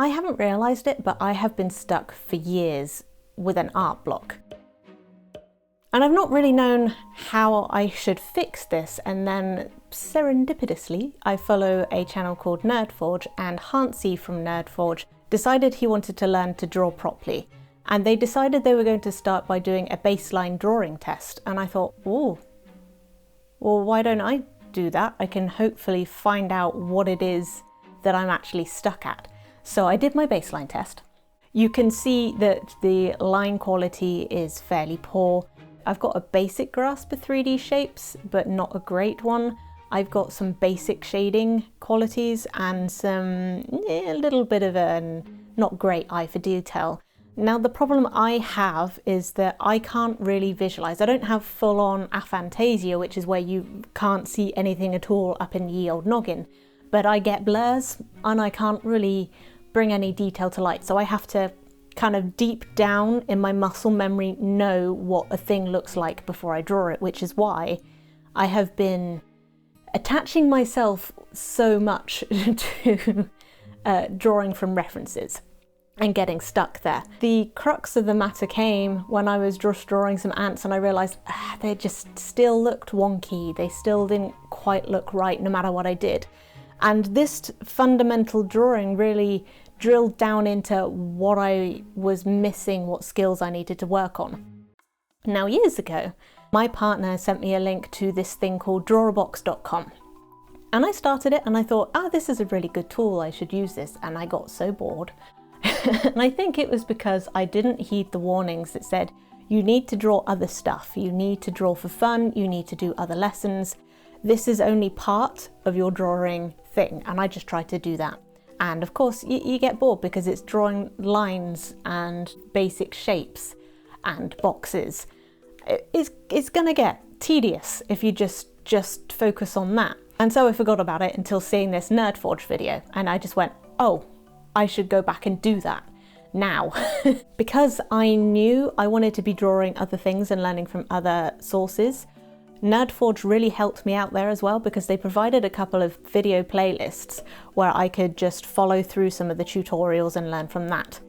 I haven't realised it, but I have been stuck for years with an art block. And I've not really known how I should fix this, and then serendipitously I follow a channel called Nerdforge, and Hansi from Nerdforge decided he wanted to learn to draw properly. And they decided they were going to start by doing a baseline drawing test. And I thought, oh, well, why don't I do that? I can hopefully find out what it is that I'm actually stuck at. So I did my baseline test. You can see that the line quality is fairly poor. I've got a basic grasp of 3D shapes, but not a great one. I've got some basic shading qualities and a little bit of a not great eye for detail. Now the problem I have is that I can't really visualize. I don't have full-on aphantasia, which is where you can't see anything at all up in ye old noggin, but I get blurs and I can't really bring any detail to light. So I have to kind of deep down in my muscle memory know what a thing looks like before I draw it, which is why I have been attaching myself so much to drawing from references and getting stuck there. The crux of the matter came when I was just drawing some ants and I realised they just still looked wonky. They still didn't quite look right no matter what I did. And this fundamental drawing really drilled down into what I was missing, what skills I needed to work on. Now, years ago, my partner sent me a link to this thing called drawrbox.com. And I started it and I thought, this is a really good tool, I should use this. And I got so bored. And I think it was because I didn't heed the warnings that said, you need to draw other stuff. You need to draw for fun. You need to do other lessons. This is only part of your drawing thing. And I just tried to do that. And of course, you get bored because it's drawing lines and basic shapes and boxes. It's going to get tedious if you just focus on that. And so I forgot about it until seeing this Nerdforge video. And I just went, oh, I should go back and do that now. Because I knew I wanted to be drawing other things and learning from other sources, Nerdforge really helped me out there as well, because they provided a couple of video playlists where I could just follow through some of the tutorials and learn from that.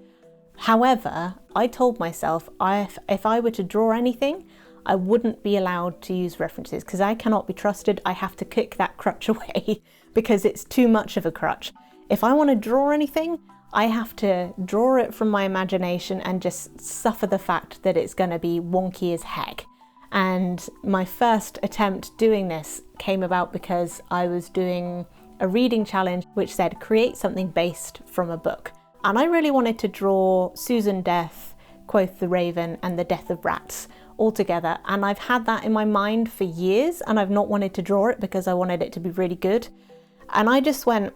However, I told myself if I were to draw anything, I wouldn't be allowed to use references because I cannot be trusted. I have to kick that crutch away because it's too much of a crutch. If I want to draw anything, I have to draw it from my imagination and just suffer the fact that it's going to be wonky as heck. And my first attempt doing this came about because I was doing a reading challenge which said create something based from a book. And I really wanted to draw Susan Death, Quoth the Raven, and The Death of Rats all together. And I've had that in my mind for years and I've not wanted to draw it because I wanted it to be really good. And I just went,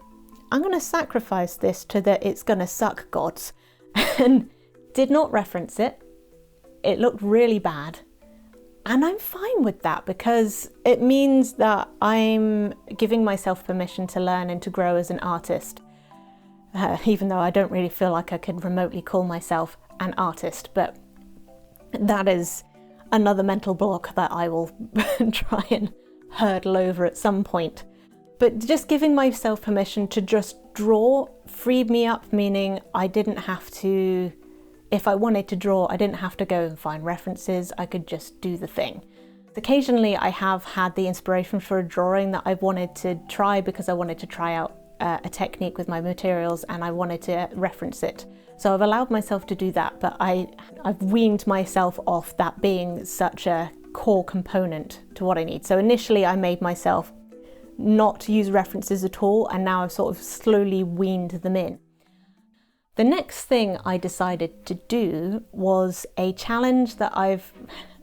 I'm going to sacrifice this to the it's going to suck gods, and did not reference it. It looked really bad. And I'm fine with that because it means that I'm giving myself permission to learn and to grow as an artist. Even though I don't really feel like I could remotely call myself an artist, but that is another mental block that I will try and hurdle over at some point. But just giving myself permission to just draw freed me up, meaning I didn't have to, if I wanted to draw, I didn't have to go and find references, I could just do the thing. Occasionally I have had the inspiration for a drawing that I've wanted to try because I wanted to try out a technique with my materials and I wanted to reference it. So I've allowed myself to do that, but I've weaned myself off that being such a core component to what I need. So initially I made myself not use references at all, and now I've sort of slowly weaned them in. The next thing I decided to do was a challenge that I've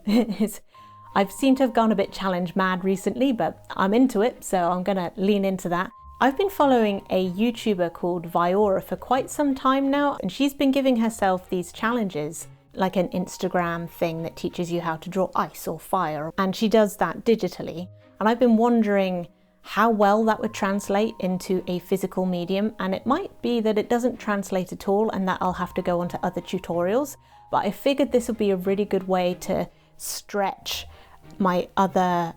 seemed to have gone a bit challenge mad recently, but I'm into it, so I'm gonna lean into that. I've been following a YouTuber called Viyaura for quite some time now, and she's been giving herself these challenges, like an Instagram thing that teaches you how to draw ice or fire, and she does that digitally. And I've been wondering how well that would translate into a physical medium, and it might be that it doesn't translate at all and that I'll have to go onto other tutorials, but I figured this would be a really good way to stretch my other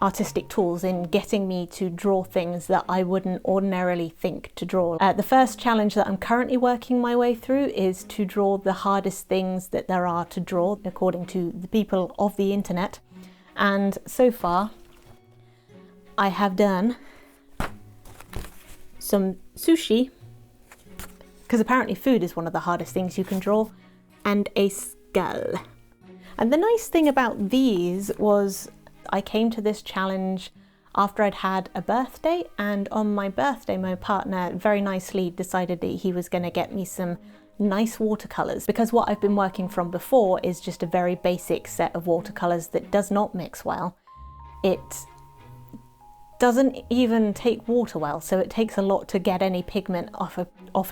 artistic tools in getting me to draw things that I wouldn't ordinarily think to draw. The first challenge that I'm currently working my way through is to draw the hardest things that there are to draw, according to the people of the internet. And so far, I have done some sushi, because apparently food is one of the hardest things you can draw, and a skull. And the nice thing about these was I came to this challenge after I'd had a birthday, and on my birthday my partner very nicely decided that he was going to get me some nice watercolours, because what I've been working from before is just a very basic set of watercolours that does not mix well. It doesn't even take water well, so it takes a lot to get any pigment off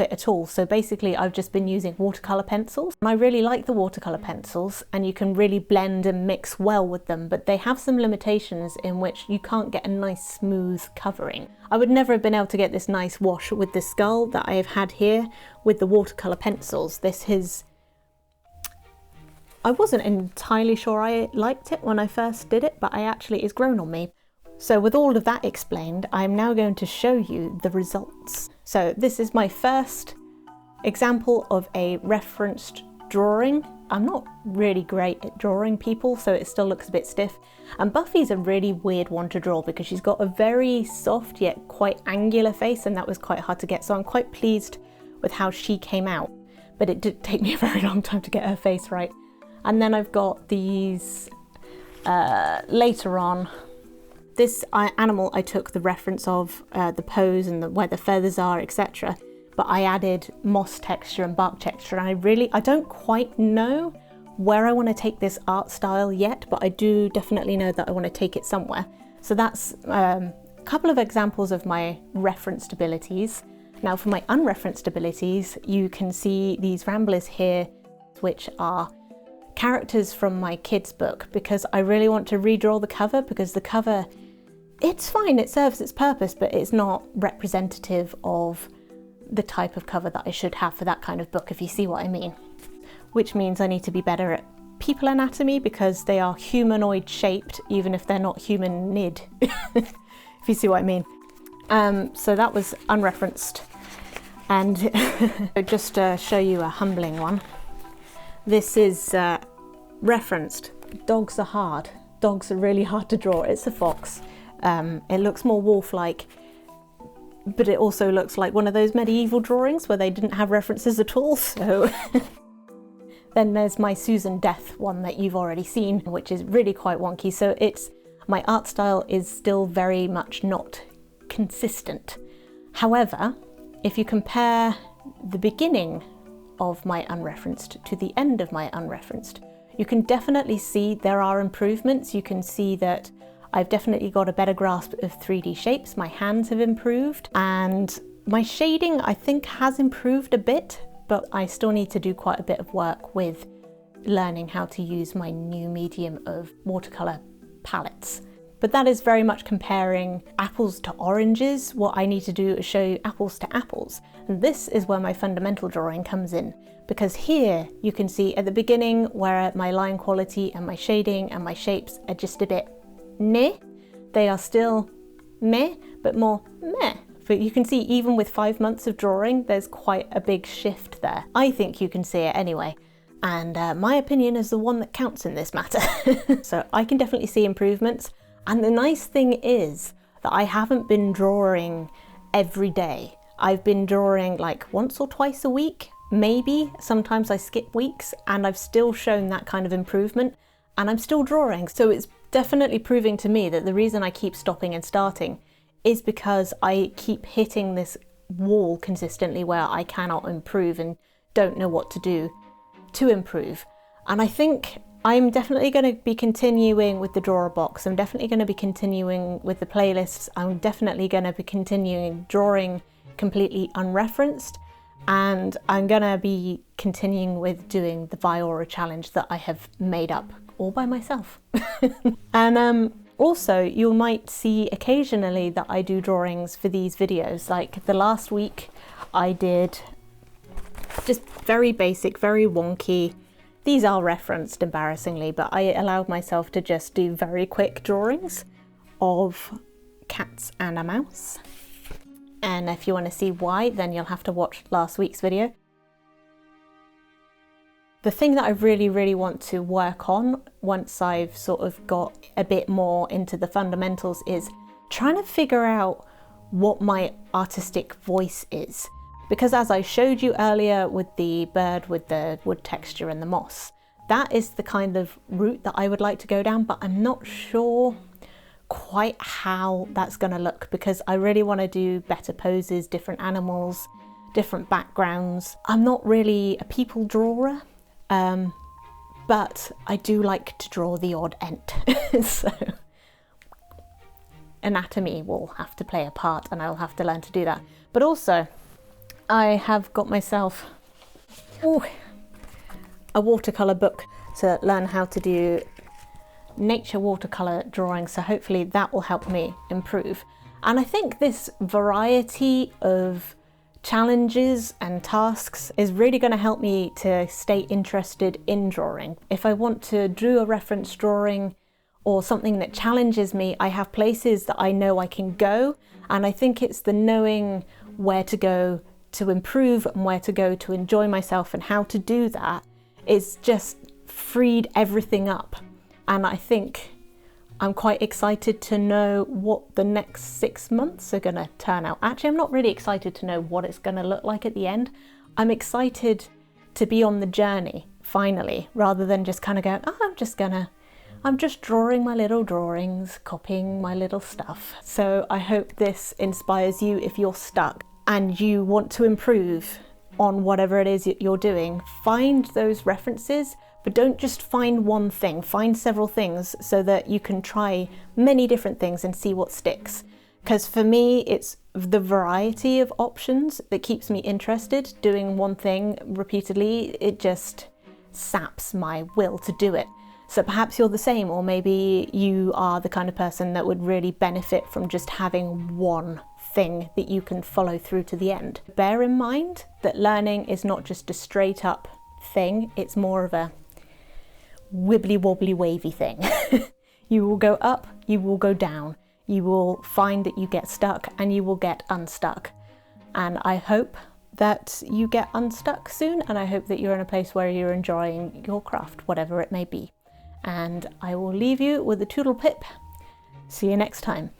it at all. So basically I've just been using watercolour pencils, and I really like the watercolour pencils, and you can really blend and mix well with them, but they have some limitations in which you can't get a nice smooth covering. I would never have been able to get this nice wash with the skull that I have had here with the watercolour pencils. I wasn't entirely sure I liked it when I first did it, but it's grown on me. So with all of that explained, I'm now going to show you the results. So this is my first example of a referenced drawing. I'm not really great at drawing people, so it still looks a bit stiff. And Buffy's a really weird one to draw because she's got a very soft yet quite angular face, and that was quite hard to get. So I'm quite pleased with how she came out, but it did take me a very long time to get her face right. And then I've got these later on. This animal I took the reference of the pose and where the feathers are, etc. But I added moss texture and bark texture, and I don't quite know where I want to take this art style yet, but I do definitely know that I want to take it somewhere. So that's a couple of examples of my referenced abilities. Now for my unreferenced abilities, you can see these ramblers here, which are characters from my kids' book, because I really want to redraw the cover, because the cover, it's fine, it serves its purpose, but it's not representative of the type of cover that I should have for that kind of book, if you see what I mean. Which means I need to be better at people anatomy, because they are humanoid shaped, even if they're not humanid, if you see what I mean. So that was unreferenced. And just to show you a humbling one, this is referenced. Dogs are hard. Dogs are really hard to draw. It's a fox. It looks more wolf-like, but it also looks like one of those medieval drawings where they didn't have references at all, so... Then there's my Susan Death one that you've already seen, which is really quite wonky, so my art style is still very much not consistent. However, if you compare the beginning of my unreferenced to the end of my unreferenced, you can definitely see there are improvements. You can see that I've definitely got a better grasp of 3D shapes, my hands have improved, and my shading I think has improved a bit, but I still need to do quite a bit of work with learning how to use my new medium of watercolour palettes. But that is very much comparing apples to oranges. What I need to do is show you apples to apples. And this is where my fundamental drawing comes in, because here you can see at the beginning where my line quality and my shading and my shapes are just a bit meh. They are still meh, but more meh. But you can see even with 5 months of drawing, there's quite a big shift there. I think you can see it anyway. And my opinion is the one that counts in this matter. So I can definitely see improvements. And the nice thing is that I haven't been drawing every day. I've been drawing like once or twice a week, maybe. Sometimes I skip weeks, and I've still shown that kind of improvement, and I'm still drawing. So it's definitely proving to me that the reason I keep stopping and starting is because I keep hitting this wall consistently where I cannot improve and don't know what to do to improve. And I think I'm definitely going to be continuing with the drawer box. I'm definitely going to be continuing with the playlists. I'm definitely going to be continuing drawing completely unreferenced. And I'm going to be continuing with doing the Viyaura challenge that I have made up all by myself. And also, you might see occasionally that I do drawings for these videos. Like the last week I did just very basic, very wonky. These are referenced embarrassingly, but I allowed myself to just do very quick drawings of cats and a mouse. And if you want to see why, then you'll have to watch last week's video. The thing that I really want to work on once I've sort of got a bit more into the fundamentals is trying to figure out what my artistic voice is. Because as I showed you earlier with the bird with the wood texture and the moss, that is the kind of route that I would like to go down, but I'm not sure quite how that's going to look, because I really want to do better poses, different animals, different backgrounds. I'm not really a people drawer. But I do like to draw the odd ent, so anatomy will have to play a part and I'll have to learn to do that. But also, I have got myself a watercolour book to learn how to do nature watercolour drawing, so hopefully that will help me improve. And I think this variety of challenges and tasks is really going to help me to stay interested in drawing. If I want to do a reference drawing or something that challenges me, I have places that I know I can go, and I think it's the knowing where to go to improve and where to go to enjoy myself and how to do that is just freed everything up. And I think I'm quite excited to know what the next 6 months are going to turn out. Actually, I'm not really excited to know what it's going to look like at the end. I'm excited to be on the journey, finally, rather than just kind of going, oh, I'm just drawing my little drawings, copying my little stuff. So I hope this inspires you if you're stuck and you want to improve on whatever it is you're doing. Find those references, but don't just find one thing, find several things so that you can try many different things and see what sticks. Because for me, it's the variety of options that keeps me interested. Doing one thing repeatedly, it just saps my will to do it. So perhaps you're the same, or maybe you are the kind of person that would really benefit from just having one thing that you can follow through to the end. Bear in mind that learning is not just a straight up thing, it's more of a wibbly wobbly wavy thing. You will go up, you will go down, you will find that you get stuck and you will get unstuck. And I hope that you get unstuck soon, and I hope that you're in a place where you're enjoying your craft, whatever it may be. And I will leave you with a toodle pip. See you next time.